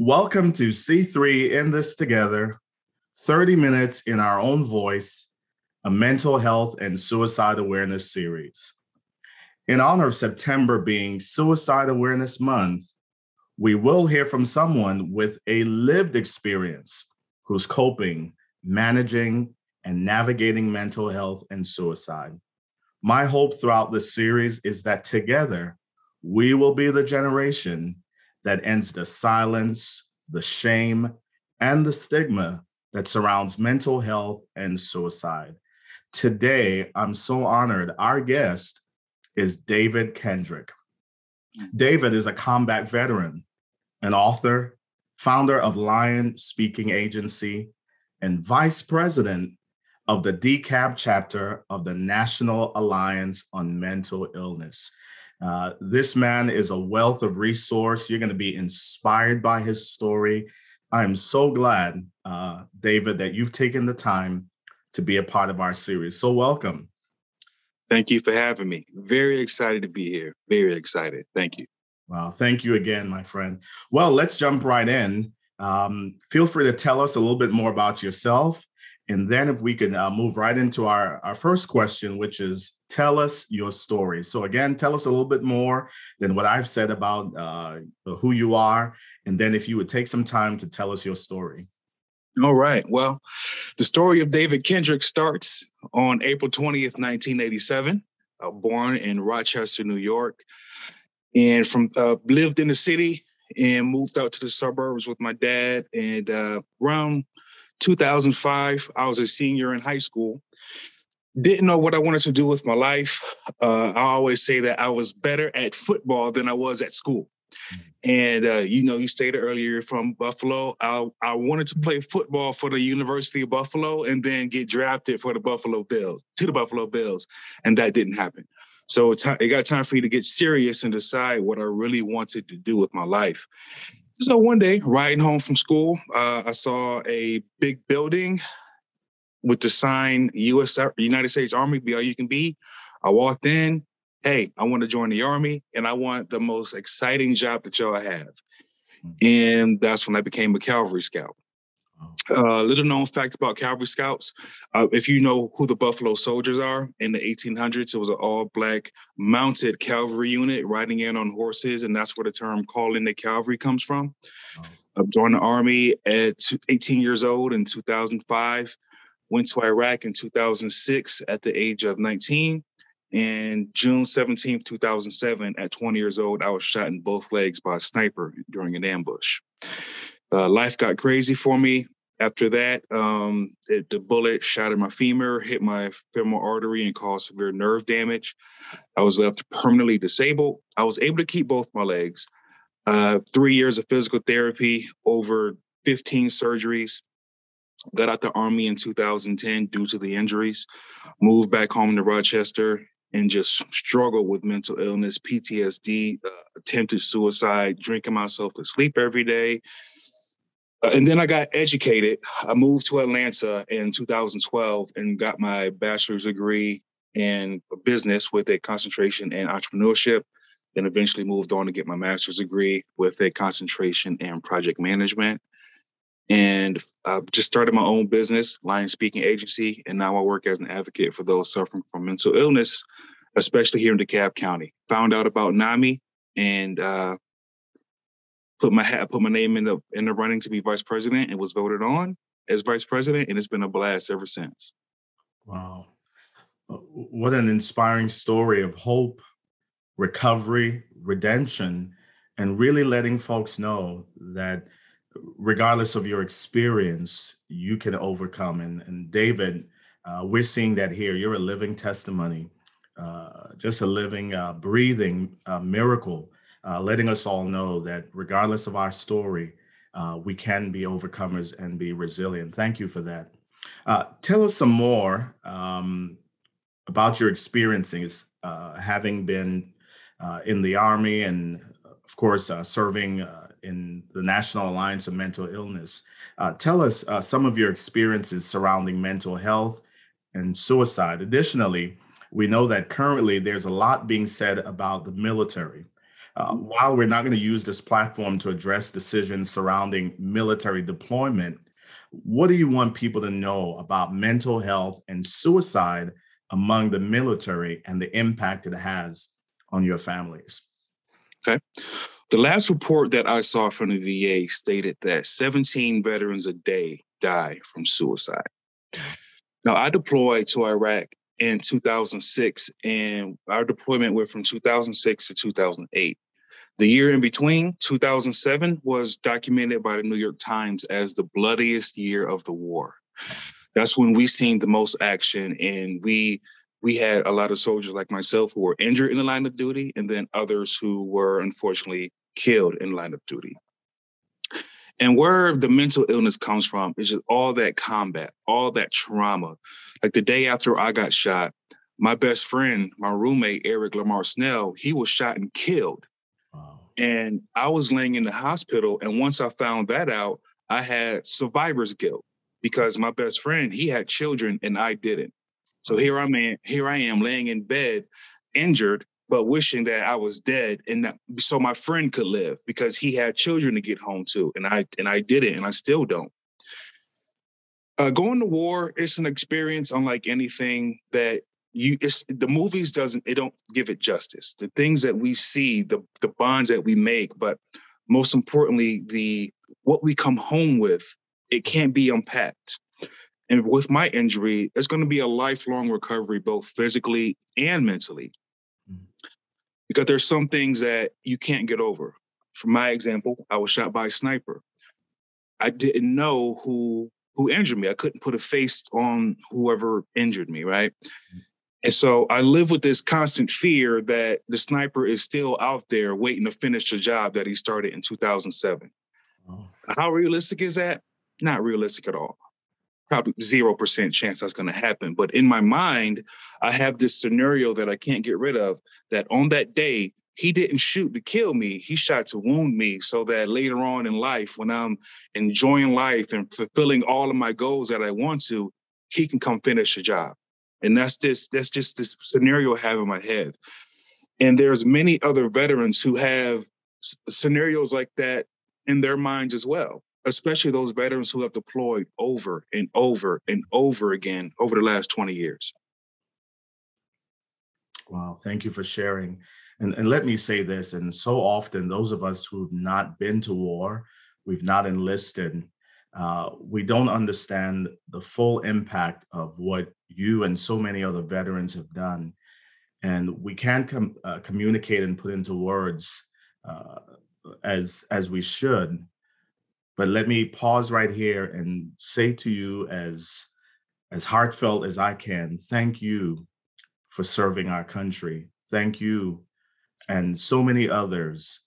Welcome to C3 In This Together, 30 minutes in our own voice, a mental health and suicide awareness series. In honor of September being Suicide Awareness Month, we will hear from someone with a lived experience who's coping, managing, and navigating mental health and suicide. My hope throughout this series is that together, we will be the generation that ends the silence, the shame, and the stigma that surrounds mental health and suicide. Today, I'm so honored. Our guest is David Kendrick. David is a combat veteran, an author, founder of Lion Speaking Agency, and vice president of the DCAB chapter of the National Alliance on Mental Illness. This man is a wealth of resource. You're going to be inspired by his story. I am so glad, David, that you've taken the time to be a part of our series. So welcome. Thank you for having me. Very excited to be here. Very excited. Thank you. Wow. Thank you again, my friend. Well, let's jump right in. Feel free to tell us a little bit more about yourself. And then if we can move right into our first question, which is tell us your story. So again, tell us a little bit more than what I've said about who you are. And then if you would take some time to tell us your story. All right. Well, the story of David Kendrick starts on April 20th, 1987, born in Rochester, New York, and lived in the city and moved out to the suburbs with my dad. And around 2005, I was a senior in high school. Didn't know what I wanted to do with my life. I always say that I was better at football than I was at school. And, you stated earlier you're from Buffalo. I wanted to play football for the University of Buffalo and then get drafted to the Buffalo Bills. And that didn't happen. So it got time for me to get serious and decide what I really wanted to do with my life. So one day, riding home from school, I saw a big building with the sign United States Army, be all you can be. I walked in. Hey, I want to join the Army, and I want the most exciting job that y'all have. And that's when I became a Cavalry Scout. Little known fact about Cavalry Scouts, if you know who the Buffalo Soldiers are, in the 1800s, it was an all-black mounted cavalry unit riding in on horses, and that's where the term calling the cavalry comes from. I joined the Army at 18 years old in 2005, went to Iraq in 2006 at the age of 19, and June 17th, 2007, at 20 years old, I was shot in both legs by a sniper during an ambush. Life got crazy for me. After that, the bullet shattered my femur, hit my femoral artery, and caused severe nerve damage. I was left permanently disabled. I was able to keep both my legs. 3 years of physical therapy, over 15 surgeries. Got out the Army in 2010 due to the injuries. Moved back home to Rochester and just struggled with mental illness, PTSD, attempted suicide, drinking myself to sleep every day. And then I got educated. I moved to Atlanta in 2012 and got my bachelor's degree in business with a concentration in entrepreneurship. Then eventually moved on to get my master's degree with a concentration in project management. And I just started my own business, Lion Speaking Agency. And now I work as an advocate for those suffering from mental illness, especially here in DeKalb County. Found out about NAMI and put my name in the running to be vice president and was voted on as vice president. And it's been a blast ever since. Wow. What an inspiring story of hope, recovery, redemption, and really letting folks know that regardless of your experience, you can overcome. And David, we're seeing that here. You're a living testimony, just a living, breathing miracle, letting us all know that regardless of our story, we can be overcomers and be resilient. Thank you for that. Tell us some more about your experiences, having been in the Army and, of course, serving in the National Alliance of Mental Illness. Tell us some of your experiences surrounding mental health and suicide. Additionally, we know that currently there's a lot being said about the military. While we're not going to use this platform to address decisions surrounding military deployment, what do you want people to know about mental health and suicide among the military and the impact it has on your families? Okay. The last report that I saw from the VA stated that 17 veterans a day die from suicide. Now, I deployed to Iraq in 2006, and our deployment went from 2006 to 2008. The year in between, 2007, was documented by the New York Times as the bloodiest year of the war. That's when we seen the most action, and we had a lot of soldiers like myself who were injured in the line of duty, and then others who were unfortunately killed in line of duty. And where the mental illness comes from is just all that combat, all that trauma. Like the day after I got shot, my best friend, my roommate, Eric Lamar Snell, he was shot and killed. Wow. And I was laying in the hospital. And once I found that out, I had survivor's guilt because my best friend, he had children and I didn't. So here I am laying in bed, injured, but wishing that I was dead, and so my friend could live because he had children to get home to, and I didn't, and I still don't. Going to war, it's an experience unlike anything that the movies don't give it justice. The things that we see, the bonds that we make, but most importantly, what we come home with, it can't be unpacked. And with my injury, it's going to be a lifelong recovery, both physically and mentally. Because there's some things that you can't get over. For my example, I was shot by a sniper. I didn't know who injured me. I couldn't put a face on whoever injured me, right? And so I live with this constant fear that the sniper is still out there waiting to finish the job that he started in 2007. Oh. How realistic is that? Not realistic at all. Probably 0% chance that's going to happen. But in my mind, I have this scenario that I can't get rid of, that on that day, he didn't shoot to kill me. He shot to wound me so that later on in life, when I'm enjoying life and fulfilling all of my goals that I want to, he can come finish the job. And that's just this scenario I have in my head. And there's many other veterans who have scenarios like that in their minds as well, especially those veterans who have deployed over and over and over again over the last 20 years. Wow, thank you for sharing. And let me say this, and so often those of us who've not been to war, we've not enlisted, we don't understand the full impact of what you and so many other veterans have done. And we can't communicate and put into words as we should. But let me pause right here and say to you, as heartfelt as I can, thank you for serving our country. Thank you and so many others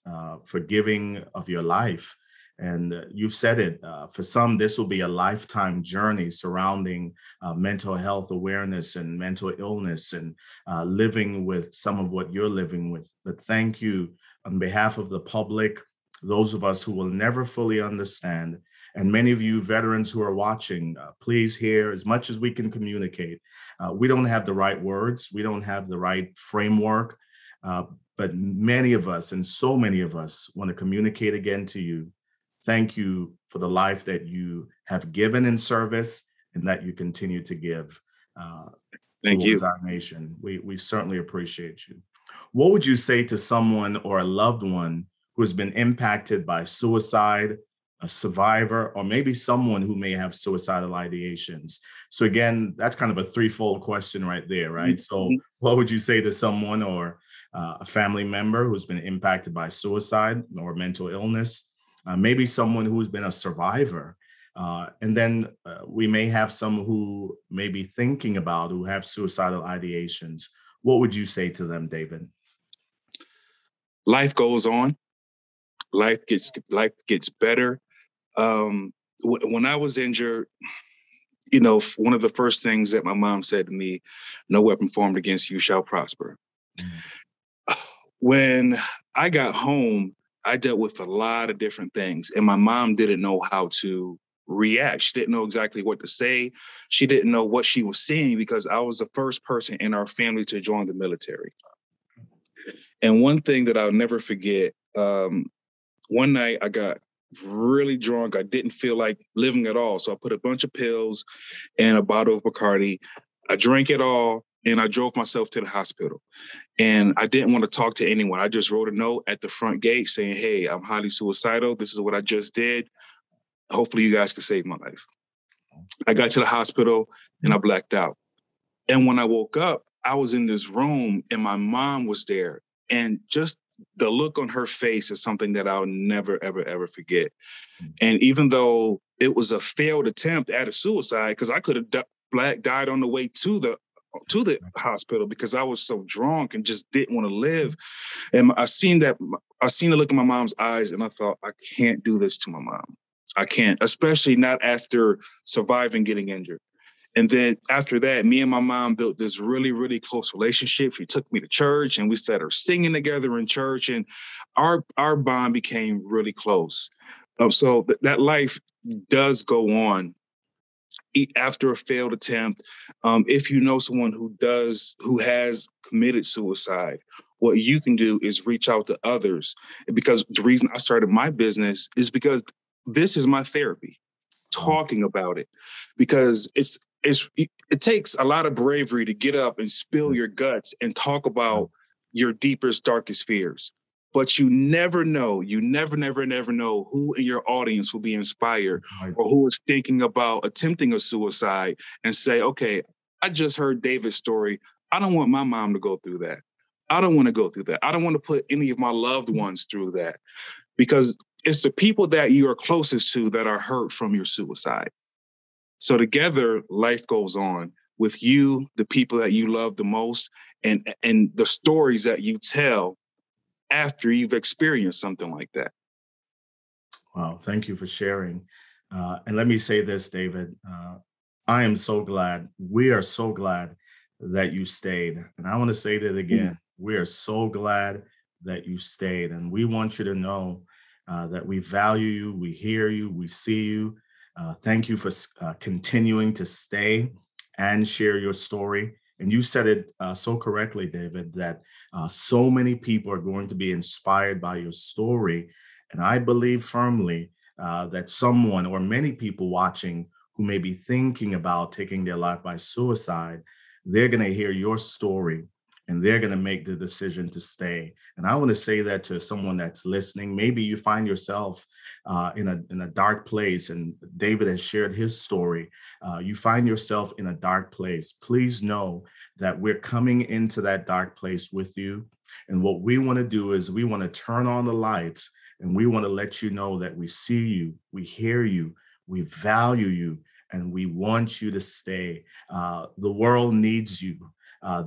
for giving of your life. And you've said it, for some, this will be a lifetime journey surrounding mental health awareness and mental illness and living with some of what you're living with. But thank you on behalf of the public, those of us who will never fully understand, and many of you veterans who are watching, please hear as much as we can communicate. We don't have the right words. We don't have the right framework. But many of us, and so many of us, want to communicate again to you. Thank you for the life that you have given in service and that you continue to give towards our nation. We certainly appreciate you. What would you say to someone or a loved one who has been impacted by suicide, a survivor, or maybe someone who may have suicidal ideations? So again, that's kind of a threefold question right there, right? So what would you say to someone or a family member who's been impacted by suicide or mental illness? Maybe someone who's been a survivor. And then we may have some who may be thinking about, who have suicidal ideations. What would you say to them, David? Life goes on. Life gets better. When I was injured, one of the first things that my mom said to me, "No weapon formed against you shall prosper." When I got home, I dealt with a lot of different things, and my mom didn't know how to react. She didn't know exactly what to say. She didn't know what she was seeing because I was the first person in our family to join the military. And one thing that I'll never forget, one night I got really drunk. I didn't feel like living at all. So I put a bunch of pills and a bottle of Bacardi. I drank it all and I drove myself to the hospital. And I didn't want to talk to anyone. I just wrote a note at the front gate saying, hey, I'm highly suicidal. This is what I just did. Hopefully you guys can save my life. I got to the hospital and I blacked out. And when I woke up, I was in this room and my mom was there. And just the look on her face is something that I'll never, ever, ever forget. And even though it was a failed attempt at a suicide, because I could have died on the way to the hospital because I was so drunk and just didn't want to live. And I seen the look in my mom's eyes and I thought, I can't do this to my mom. I can't, especially not after surviving getting injured. And then after that, me and my mom built this really, really close relationship. She took me to church and we started singing together in church, and our bond became really close. So that life does go on after a failed attempt. If you know someone who has committed suicide, what you can do is reach out to others. Because the reason I started my business is because this is my therapy, talking about it, because it takes a lot of bravery to get up and spill your guts and talk about your deepest, darkest fears. But you never know, never know who in your audience will be inspired or who is thinking about attempting a suicide and say, okay, I just heard David's story. I don't want my mom to go through that. I don't want to go through that. I don't want to put any of my loved ones through that, because it's the people that you are closest to that are hurt from your suicide. So together, life goes on with you, the people that you love the most, and the stories that you tell after you've experienced something like that. Wow, thank you for sharing. And let me say this, David. I am so glad, we are so glad that you stayed. And I want to say that again. We are so glad that you stayed. And we want you to know that we value you, we hear you, we see you. Thank you for continuing to stay and share your story. And you said it so correctly, David, that so many people are going to be inspired by your story. And I believe firmly that someone or many people watching who may be thinking about taking their life by suicide, they're going to hear your story and they're going to make the decision to stay. And I want to say that to someone that's listening. Maybe you find yourself in a dark place, and David has shared his story. You find yourself in a dark place. Please know that we're coming into that dark place with you. And what we want to do is we want to turn on the lights, and we want to let you know that we see you, we hear you, we value you, and we want you to stay. The world needs you.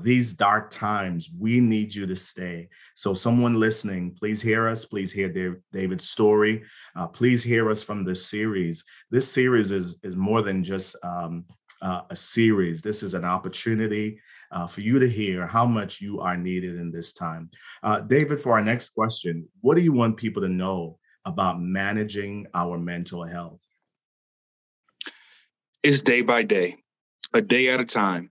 These dark times, we need you to stay. So someone listening, please hear us. Please hear David's story. Please hear us from this series. This series is more than just a series. This is an opportunity for you to hear how much you are needed in this time. David, for our next question, what do you want people to know about managing our mental health? It's day by day, a day at a time.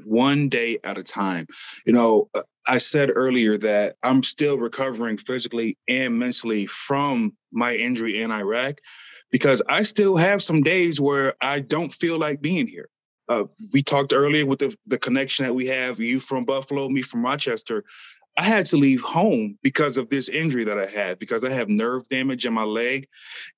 One day at a time. You know, I said earlier that I'm still recovering physically and mentally from my injury in Iraq, because I still have some days where I don't feel like being here. We talked earlier with the connection that we have, you from Buffalo, me from Rochester. I had to leave home because of this injury that I had, because I have nerve damage in my leg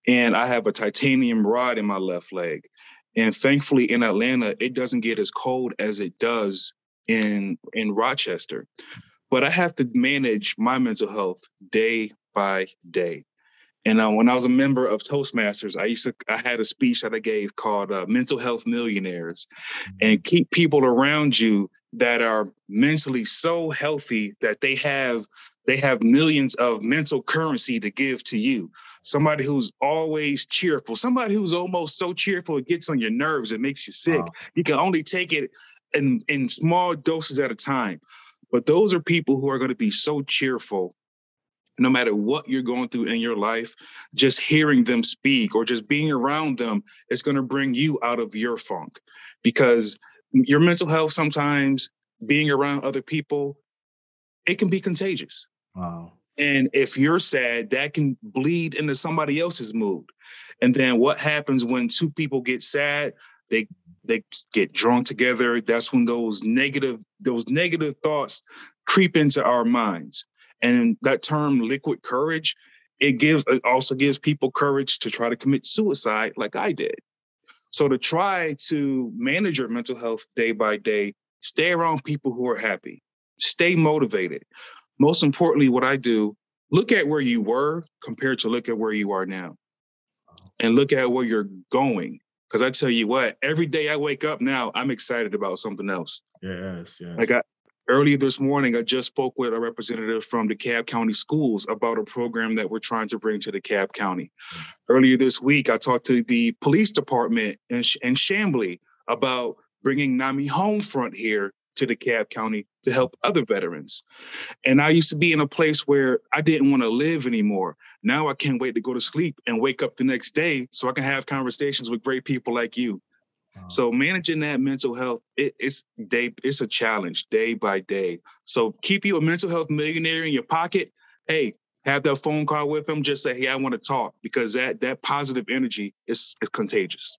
and I have a titanium rod in my left leg. And thankfully in Atlanta, it doesn't get as cold as it does in Rochester. But I have to manage my mental health day by day. And when I was a member of Toastmasters, I had a speech that I gave called Mental Health Millionaires, and keep people around you that are mentally so healthy that they have millions of mental currency to give to you. Somebody who's always cheerful, somebody who's almost so cheerful it gets on your nerves, it makes you sick. Wow. You can only take it in small doses at a time. But those are people who are going to be so cheerful no matter what you're going through in your life. Just hearing them speak or just being around them is going to bring you out of your funk, because your mental health, sometimes being around other people, it can be contagious. Wow. And if you're sad, that can bleed into somebody else's mood. And then what happens when two people get sad? They get drunk together. That's when those negative thoughts creep into our minds. And that term liquid courage, it also gives people courage to try to commit suicide like I did. So to try to manage your mental health day by day, stay around people who are happy, stay motivated. Most importantly, what I do, look at where you were compared to look at where you are now, and look at where you're going. Because I tell you what, every day I wake up now, I'm excited about something else. Yes. Like earlier this morning, I just spoke with a representative from the DeKalb County Schools about a program that we're trying to bring to DeKalb County. Earlier this week, I talked to the police department in Chamblee about bringing NAMI Homefront here to DeKalb County to help other veterans. And I used to be in a place where I didn't want to live anymore. Now I can't wait to go to sleep and wake up the next day so I can have conversations with great people like you. Wow. So managing that mental health, it's a challenge day by day. So keep you a mental health millionaire in your pocket. Hey, have that phone call with them. Just say, hey, I want to talk, because that positive energy is contagious.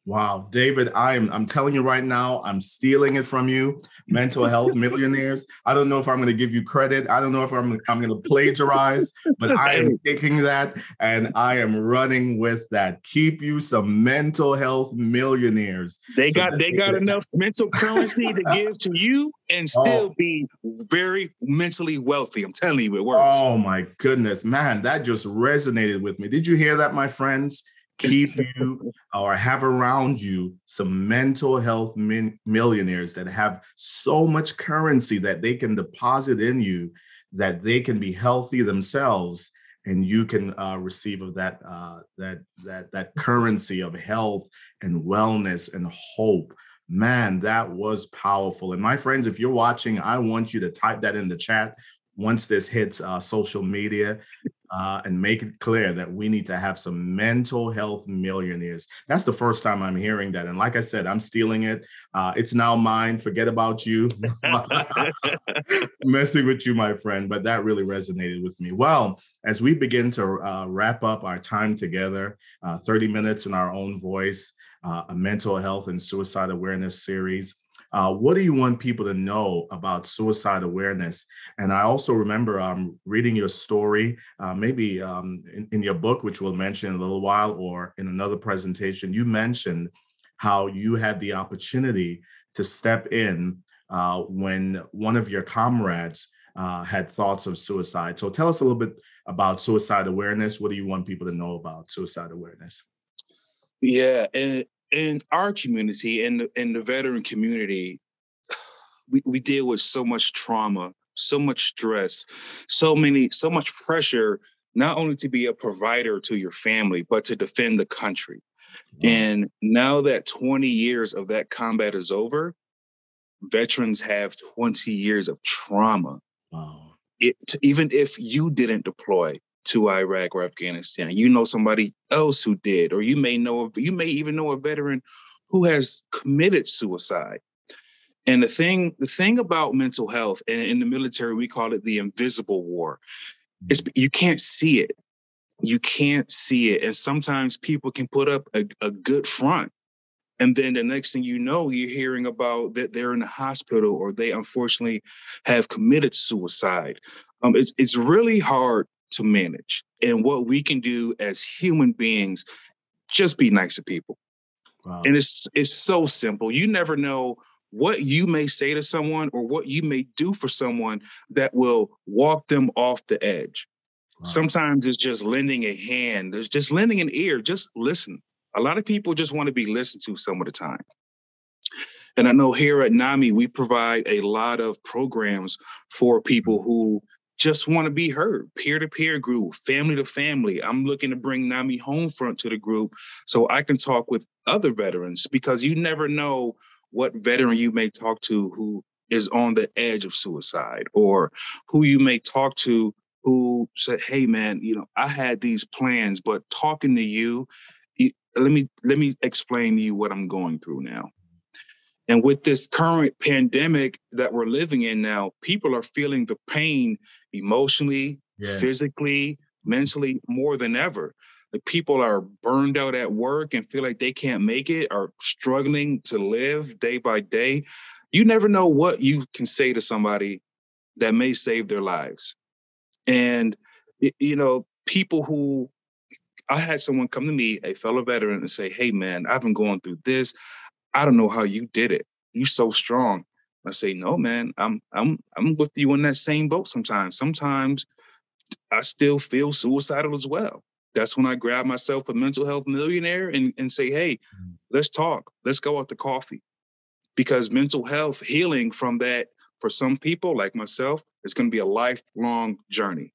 Wow, David, I'm telling you right now, I'm stealing it from you. Mental health millionaires. I don't know if I'm going to give you credit. I don't know if I'm going to plagiarize, but I am taking that and I am running with that. Keep you some mental health millionaires. They got enough mental currency to give to you and still be very mentally wealthy. I'm telling you, it works. Oh my goodness, man, that just resonated with me. Did you hear that, my friends? Keep you or have around you some mental health millionaires that have so much currency that they can deposit in you, that they can be healthy themselves, and you can receive of that currency of health and wellness and hope. Man, that was powerful. And my friends, if you're watching, I want you to type that in the chat once this hits social media. And make it clear that we need to have some mental health millionaires. That's the first time I'm hearing that. And like I said, I'm stealing it. It's now mine. Forget about you. Messing with you, my friend. But that really resonated with me. Well, as we begin to wrap up our time together, 30 minutes in our own voice, a mental health and suicide awareness series. What do you want people to know about suicide awareness? And I also remember reading your story, maybe in your book, which we'll mention in a little while, or in another presentation. You mentioned how you had the opportunity to step in when one of your comrades had thoughts of suicide. So tell us a little bit about suicide awareness. What do you want people to know about suicide awareness? Yeah, in our community, in the veteran community, we deal with so much trauma, so much stress, so much pressure, not only to be a provider to your family, but to defend the country. Wow. And now that 20 years of that combat is over, veterans have 20 years of trauma. Wow. Even if you didn't deploy to Iraq or Afghanistan, you know somebody else who did, or you may even know a veteran who has committed suicide. And the thing about mental health, and in the military, we call it the invisible war. You can't see it. You can't see it. And sometimes people can put up a good front. And then the next thing you know, you're hearing about that they're in the hospital, or they unfortunately have committed suicide. It's really hard to manage. And what we can do as human beings, just be nice to people. Wow. And it's so simple. You never know what you may say to someone or what you may do for someone that will walk them off the edge. Wow. Sometimes it's just lending a hand. There's just lending an ear. Just listen. A lot of people just want to be listened to some of the time. And I know here at NAMI, we provide a lot of programs for people who just want to be heard, peer-to-peer group, family to family. I'm looking to bring NAMI Homefront to the group so I can talk with other veterans, because you never know what veteran you may talk to who is on the edge of suicide, or who you may talk to who said, hey, man, I had these plans, but talking to you, let me explain to you what I'm going through now. And with this current pandemic that we're living in now, people are feeling the pain emotionally, Yes. physically, mentally more than ever. Like people are burned out at work and feel like they can't make it, are struggling to live day by day. You never know what you can say to somebody that may save their lives. And, people who I had someone come to me, a fellow veteran, and say, "Hey, man, I've been going through this. I don't know how you did it. You're so strong." I say, "No, man, I'm with you in that same boat sometimes. Sometimes I still feel suicidal as well. That's when I grab myself a mental health millionaire and say, hey, let's talk. Let's go out to coffee. Because mental health healing from that, for some people like myself, it's going to be a lifelong journey.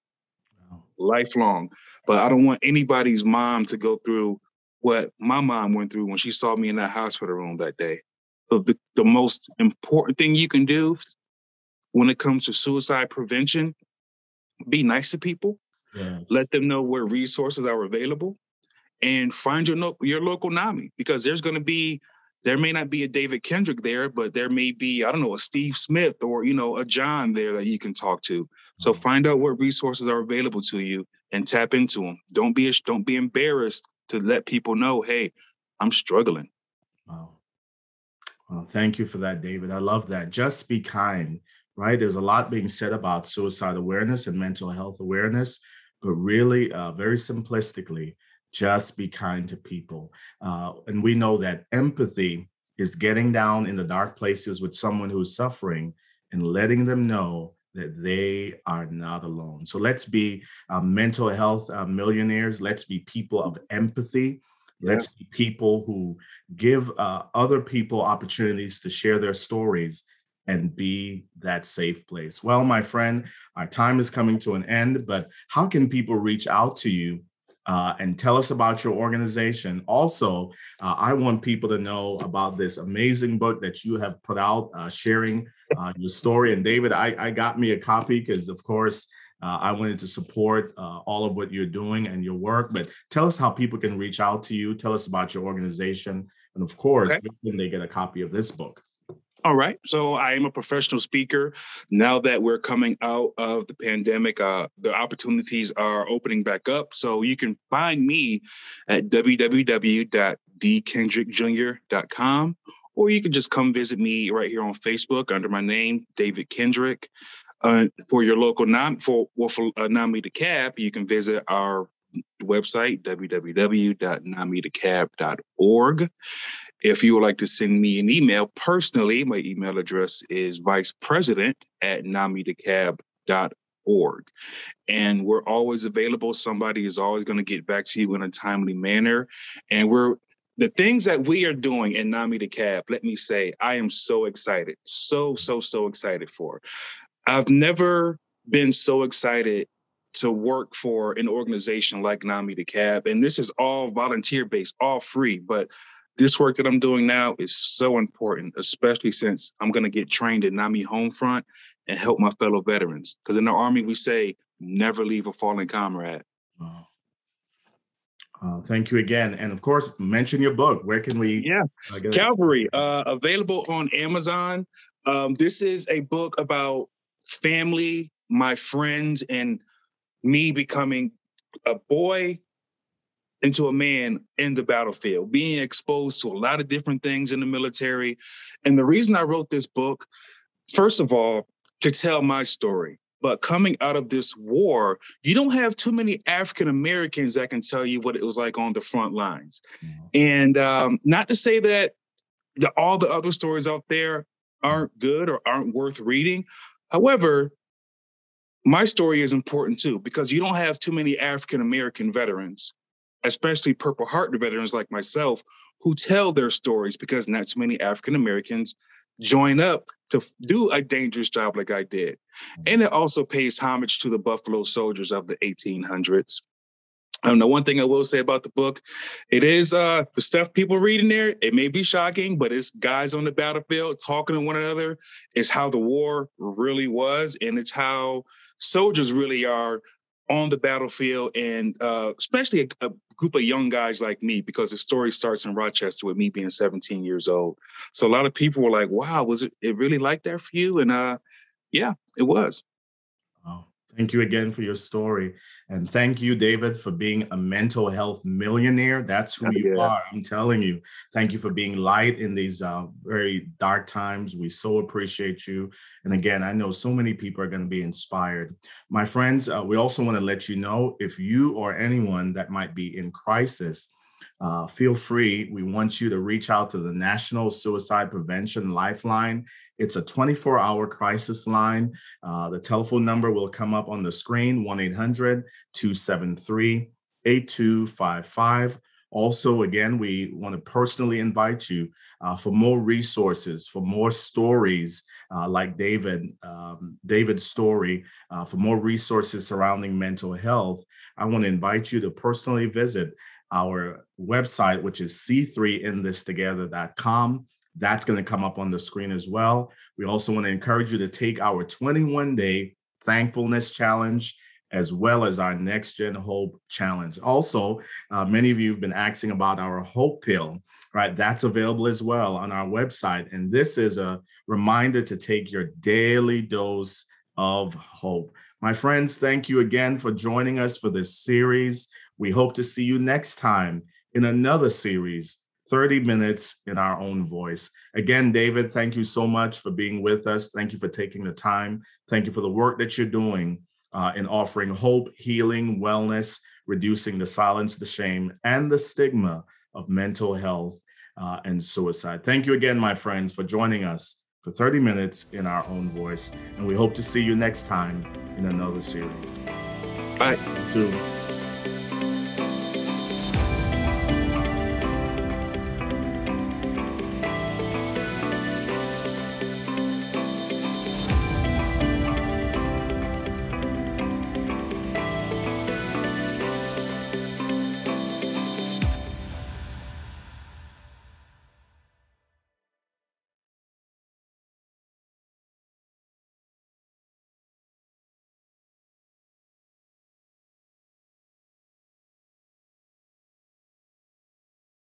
Wow. Lifelong. But I don't want anybody's mom to go through what my mom went through when she saw me in that hospital room that day. So the most important thing you can do when it comes to suicide prevention, be nice to people, Yes. let them know where resources are available, and find your local NAMI, because there may not be a David Kendrick there, but there may be, I don't know, a Steve Smith or, a John there that you can talk to. So Wow. find out what resources are available to you and tap into them. Don't be embarrassed to let people know, hey, I'm struggling. Wow. Well, thank you for that, David. I love that. Just be kind, right? There's a lot being said about suicide awareness and mental health awareness, but really, very simplistically, just be kind to people. And we know that empathy is getting down in the dark places with someone who's suffering and letting them know that they are not alone. So let's be mental health millionaires. Let's be people of empathy. Yeah. Let's be people who give other people opportunities to share their stories and be that safe place. Well, my friend, our time is coming to an end, but how can people reach out to you and tell us about your organization? Also, I want people to know about this amazing book that you have put out, sharing your story. And David, I got me a copy because, of course, I wanted to support all of what you're doing and your work. But tell us how people can reach out to you. Tell us about your organization. And of course, Okay. when can they get a copy of this book? All right. So I am a professional speaker. Now that we're coming out of the pandemic, the opportunities are opening back up. So you can find me at www.dkendrickjr.com, or you can just come visit me right here on Facebook under my name, David Kendrick. For your local for NAMI DeKalb, you can visit our website, www.namidecab.org. If you would like to send me an email personally, my email address is vicepresident@namidecab.org. And we're always available. Somebody is always going to get back to you in a timely manner. And the things that we are doing in NAMI DeKalb, let me say, I am so excited. So excited for. I've never been so excited to work for an organization like NAMI DeKalb. And this is all volunteer-based, all free. But this work that I'm doing now is so important, especially since I'm going to get trained at NAMI Homefront and help my fellow veterans. Because in the Army, we say, never leave a fallen comrade. Wow. Thank you again. And of course, mention your book. Where can we Yeah, get it? Calvary, available on Amazon. This is a book about family, my friends, and me becoming a boy into a man in the battlefield, being exposed to a lot of different things in the military. And the reason I wrote this book, first of all, to tell my story. But coming out of this war, you don't have too many African Americans that can tell you what it was like on the front lines. And not to say that all the other stories out there aren't good or aren't worth reading. However, my story is important too, because you don't have too many African American veterans, especially Purple Heart veterans like myself, who tell their stories, because not too many African Americans join up to do a dangerous job like I did. And it also pays homage to the Buffalo Soldiers of the 1800s. The one thing I will say about the book, it is the stuff people read in there. It may be shocking, but it's guys on the battlefield talking to one another. It's how the war really was, and it's how soldiers really are on the battlefield, and especially a group of young guys like me, because the story starts in Rochester with me being 17 years old. So a lot of people were like, wow, was it really like that for you? And yeah, it was. Oh, thank you again for your story. And thank you, David, for being a mental health millionaire. That's who you Yeah. are. I'm telling you. Thank you for being light in these very dark times. We so appreciate you. And again, I know so many people are going to be inspired. My friends, we also want to let you know, if you or anyone that might be in crisis, feel free. We want you to reach out to the National Suicide Prevention Lifeline. It's a 24-hour crisis line. The telephone number will come up on the screen, 1-800-273-8255. Also, again, we want to personally invite you for more resources, for more stories like David's story, for more resources surrounding mental health. I want to invite you to personally visit our website, which is c3inthistogether.com. That's going to come up on the screen as well. We also want to encourage you to take our 21-day Thankfulness Challenge, as well as our NextGen Hope Challenge. Also, many of you have been asking about our Hope Pill, right? That's available as well on our website. And this is a reminder to take your daily dose of hope. My friends, thank you again for joining us for this series. We hope to see you next time in another series, 30 minutes in our own voice. Again, David, thank you so much for being with us. Thank you for taking the time. Thank you for the work that you're doing in offering hope, healing, wellness, reducing the silence, the shame, and the stigma of mental health and suicide. Thank you again, my friends, for joining us for 30 minutes in our own voice. And we hope to see you next time in another series. Bye. Stay tuned.